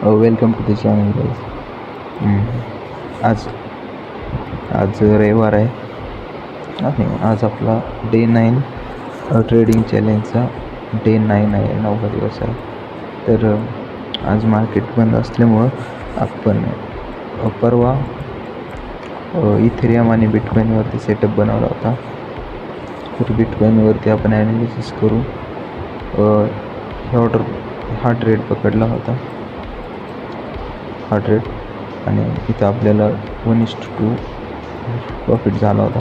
Welcome to the channel guys. आज आज रविवार आहे आणि आज आपला डे 9 ट्रेडिंग चॅलेंजचा डे 9 आहे, 9वा दिवस आहे. तर आज मार्केट बंद असल्यामुळं आपण परवा इथेरियम आणि बिटकॉईनवरती सेटअप बनवला होता. तर बिटकॉईनवरती आपण ॲनालिसिस करू. हा ट्रेड पकडला होता, हा ट्रेड, आणि इथं आपल्याला 1:2 प्रॉफिट झाला होता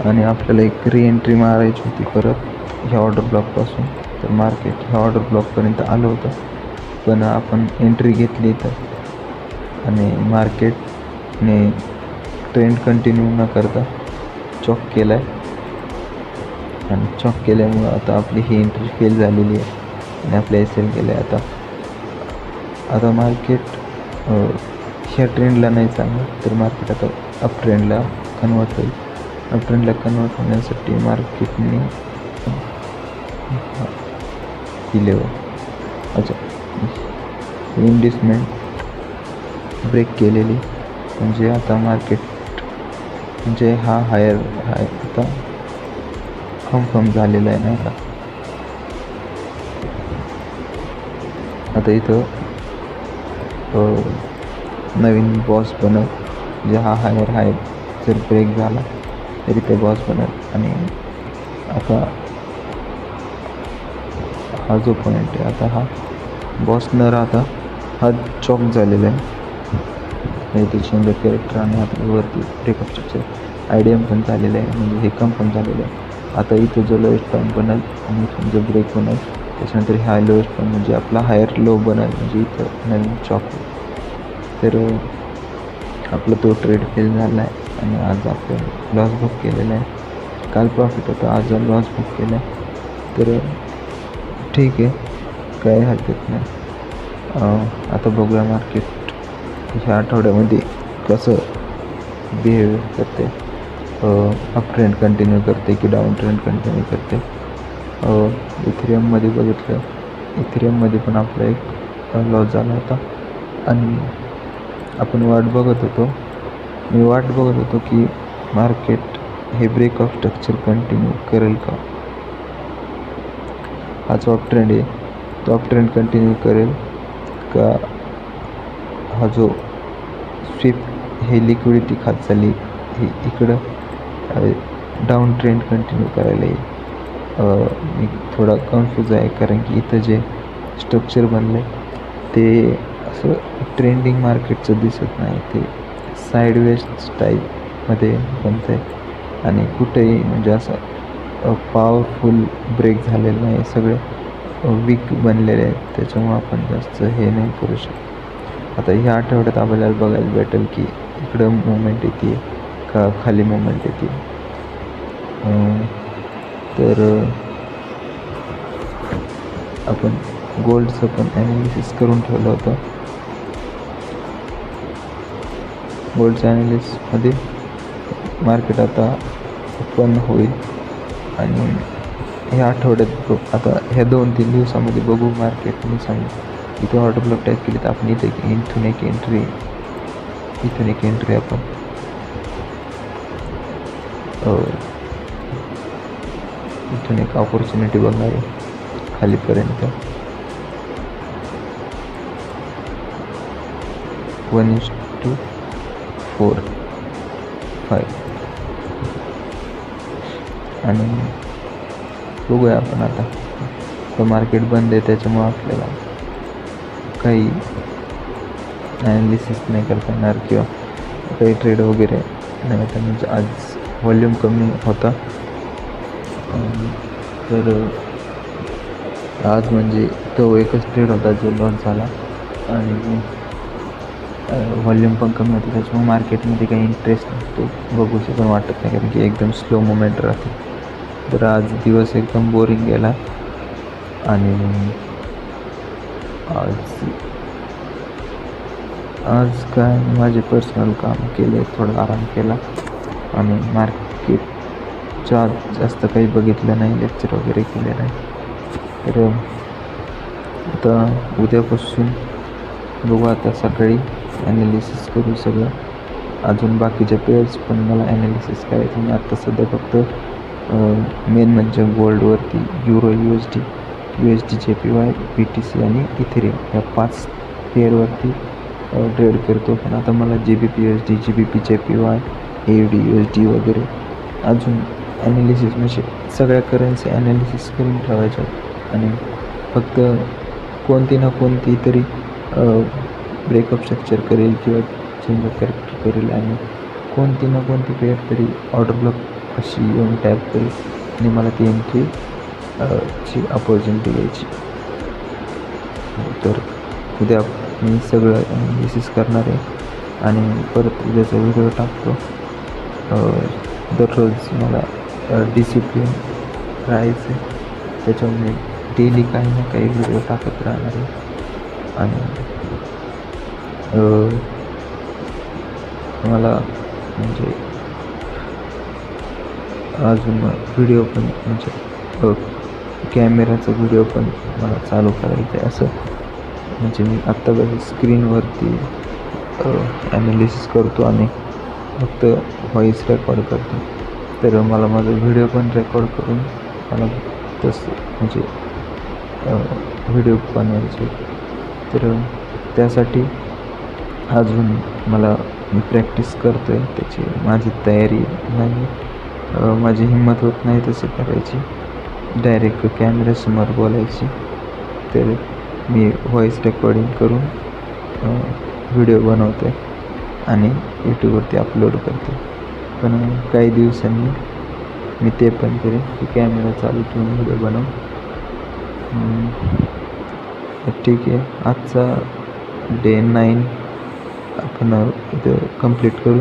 आणि आपल्याला एक एंट्री मारायची होती परत ह्या ऑर्डर ब्लॉकपासून. तर मार्केट ह्या ऑर्डर ब्लॉकपर्यंत आलं होतं, पण आपण एंट्री घेतली इथं आणि मार्केटने ट्रेंड कंटिन्यू न करता चॉक केला आहे आणि चॉक केल्यामुळं आता आपली ही एंट्री फेल झालेली आहे आणि आपल्या एल गेलं आहे. आता मार्केट ह्या ट्रेंडला नाही चांगलं, तर मार्केट आता अप ट्रेंडला कन्वर्ट होईल. अप ट्रेंडला कन्वर्ट होण्यासाठी मार्केटने ही लेवल इन्व्हेस्टमेंट ब्रेक केलेली, म्हणजे आता मार्केट म्हणजे हा हायर हाय आता कन्फर्म झालेला आहे नाही का. आता इथं नवीन बॉस बनल, जे हा हायर हाय जर ब्रेक झाला तरी ते बॉस बनल. आणि आता हा जो पॉईंट आहे, आता हा बॉस न राहता हा चॉक झालेला आहे. इथे 100 कॅरेक्टर आणि आपल्यावरती ब्रेकअप स्ट्रक्चर आयडियम पण झालेलं आहे, म्हणजे हे कन्फर्म झालेलं आहे. आता इथं जो लोएस्ट पॉईंट बनल आणि इथून जो ब्रेक बनल त्याच्यानंतर हा लोएस्ट पॉईंट म्हणजे आपला हायर लो बनल, म्हणजे इथं नवीन चॉक होईल. तर आपला तो ट्रेड फेल झाला आहे आणि आज आपण लॉस बुक केलेला आहे. काल प्रॉफिट होता, आज लॉस बुक केला आहे. तर ठीक आहे, काही हरकत नाही. आता बघूया मार्केट ह्या आठवड्यामध्ये कसं बिहेवियर करते, अप ट्रेंड कंटिन्यू करते की डाऊन ट्रेंड कंटिन्यू करते. इथेरियममध्ये बघितलं, इथेरियममध्ये पण आपला एक लॉस झाला होता आणि आपण वाट बघत होतो की मार्केट हे ब्रेक ऑफ स्ट्रक्चर कंटिन्यू करेल का. हा जो अप ट्रेंड आहे तो अप ट्रेंड कंटिन्यू करेल का. हा जो स्विप हे लिक्विडिटी खात चालली ही इकडं डाऊन ट्रेंड कंटिन्यू करायला येईल. मी थोडा कन्फ्यूज आहे, कारण की इथं जे स्ट्रक्चर बनलं आहे ते असं ट्रेंडिंग मार्केटचं दिसत नाही, ते साईडवेज टाईपमध्ये बनतं आहे आणि कुठेही म्हणजे असं पॉवरफुल ब्रेक झालेलं नाही, सगळे वीक बनलेले आहेत. त्याच्यामुळं आपण जास्त हे नाही करू शकत. आता ह्या आठवड्यात आपल्याला बघायला भेटेल की इकडं मुवमेंट येते का खाली मुवमेंट येते. तर आपण गोल्डचं पण ॲनालिसिस करून ठेवलं होतं. गोल्डच्या ॲनालिसिसमध्ये मार्केट आता ओपन होईल आणि ह्या आठवड्यात आता ह्या 2-3 दिवसामध्ये बघू मार्केट. मी सांगू इथे ऑर्डर ब्लॉक टाईप केली तर आपण इथून एक एंट्री आपण इथून एक ऑपॉर्च्युनिटी बघणार आहे खालीपर्यंत. 1:4, 5 आणि बघूया आपण. आता तर मार्केट बंद आहे त्याच्यामुळं आपल्याला काही ॲनालिसिस नाही करता येणार किंवा काही ट्रेड वगैरे नाही होता, म्हणजे आज व्हॉल्यूम कमी होता. तर आज म्हणजे तो एकच ट्रेड होता जो लॉस झाला आणि व्हॉल्यूम पण कमी होती, त्याच्यामुळे मार्केटमध्ये काही इंटरेस्ट नसतो, बघूशी पण वाटत नाही, कारण की एकदम स्लो मुवमेंट राहते. तर आज दिवस एकदम बोरिंग गेला आणि आज काय माझे पर्सनल काम केले, थोडा आराम केला आणि मार्केटच्या जास्त काही बघितलं नाही, लेक्चर वगैरे केले नाही. तर आता उद्यापासून बघू आता सकाळी ॲनालिसिस करू सगळं. अजून बाकीच्या पेअर्स पण मला ॲनालिसिस करायचं. मी आत्ता सध्या फक्त मेन म्हणजे गोल्डवरती युरो USD JPY BTC आणि इथेरियम या 5 पेअरवरती ट्रेड करतो. पण आता मला GBP USD GBP JPY AUD USD वगैरे अजून ॲनालिसिस म्हणजे सगळ्या करन्सी ॲनालिसिस करून ठेवायच्या. आणि फक्त कोणती ना कोणती तरी ब्रेकअप स्ट्रक्चर करेल किंवा चेंज ऑफ कॅरेक्टर करेल आणि कोणती ना कोणती पेअर तरी ऑर्डर ब्लॉक अशी येऊन टॅप करेल आणि मला ती एंट्री ची अपॉर्च्युनिटी घ्यायची. तर उद्या मी सगळं ॲनालिसिस करणार आहे आणि परत उद्याचा व्हिडिओ टाकतो. दररोज मला डिसिप्लिन राहायचं आहे, त्याच्यामुळे डेली काही ना काही व्हिडिओ टाकत राहणार आहे. आणि मला म्हणजे अजून व्हिडिओ पण म्हणजे कॅमेराचा व्हिडिओ पण मला चालू करायचा आहे. असं म्हणजे मी आत्ता कसं स्क्रीनवरती ॲनालिसिस करतो आणि फक्त व्हॉईस रेकॉर्ड करतो. तर मला माझा व्हिडिओ पण रेकॉर्ड करून मला तसं म्हणजे व्हिडिओ बनवायचे. तर त्यासाठी अजून मी प्रॅक्टिस करतो आहे, त्याची माझी तयारी नाही. माझी हिंमत होत नाही तसं करायची, डायरेक्ट कॅमेऱ्यासमोर बोलायची. तर मी व्हॉईस रेकॉर्डिंग करून व्हिडिओ बनवतो आहे आणि यूट्यूबवरती अपलोड करतो. पण काही दिवसांनी मी ते पण करेन की कॅमेरा चालू ठेवून व्हिडिओ बनवू. ठीक आहे, आजचा डे 9 आपण इथं कंप्लीट करू.